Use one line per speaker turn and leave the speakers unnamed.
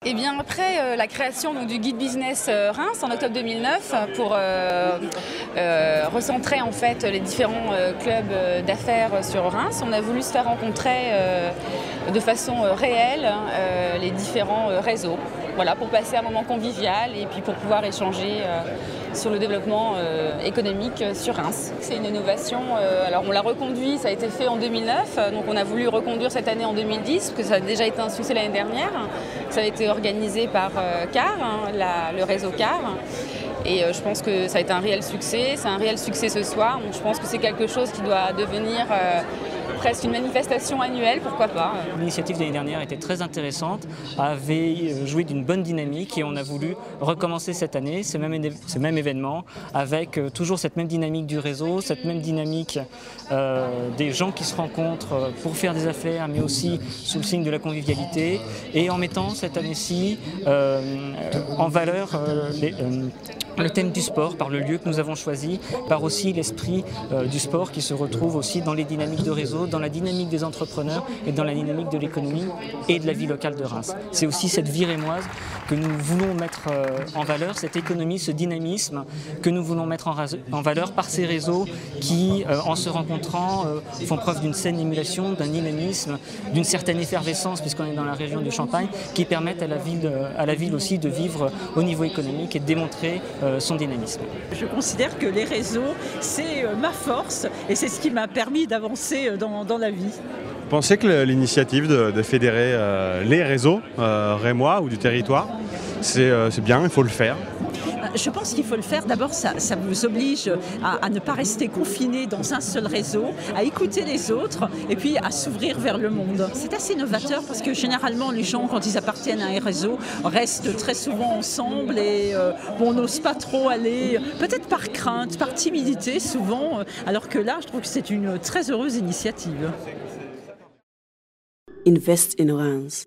Et bien après la création du guide business Reims en octobre 2009 pour recentrer en fait les différents clubs d'affaires sur Reims, on a voulu se faire rencontrer de façon réelle les différents réseaux. Voilà, pour passer un moment convivial et puis pour pouvoir échanger sur le développement économique sur Reims. C'est une innovation, alors on l'a reconduit, ça a été fait en 2009, donc on a voulu reconduire cette année en 2010, parce que ça a déjà été un succès l'année dernière. Ça a été organisé par CAR, le réseau CAR. Et je pense que ça a été un réel succès, c'est un réel succès ce soir, donc je pense que c'est quelque chose qui doit devenir presque une manifestation annuelle, pourquoi pas.
L'initiative de l'année dernière était très intéressante, avait joué d'une bonne dynamique et on a voulu recommencer cette année ce même événement avec toujours cette même dynamique du réseau, cette même dynamique des gens qui se rencontrent pour faire des affaires, mais aussi sous le signe de la convivialité, et en mettant cette année-ci en valeur le thème du sport par le lieu que nous avons choisi, par aussi l'esprit du sport qui se retrouve aussi dans les dynamiques de réseau, dans la dynamique des entrepreneurs et dans la dynamique de l'économie et de la vie locale de Reims. C'est aussi cette vie rémoise que nous voulons mettre en valeur, cette économie, ce dynamisme que nous voulons mettre en valeur par ces réseaux qui, en se rencontrant, font preuve d'une saine émulation, d'un dynamisme, d'une certaine effervescence, puisqu'on est dans la région du Champagne, qui permettent à la ville aussi de vivre au niveau économique et de démontrer son dynamisme.
Je considère que les réseaux, c'est ma force et c'est ce qui m'a permis d'avancer dans la vie.
Vous pensez que l'initiative de fédérer les réseaux rémois ou du territoire, c'est bien, il faut le faire?
Je pense qu'il faut le faire. D'abord, ça vous oblige à ne pas rester confiné dans un seul réseau, à écouter les autres et puis à s'ouvrir vers le monde. C'est assez novateur parce que généralement, les gens, quand ils appartiennent à un réseau, restent très souvent ensemble et on n'ose pas trop aller, peut-être par crainte, par timidité souvent, alors que là, je trouve que c'est une très heureuse initiative.
Invest in Reims.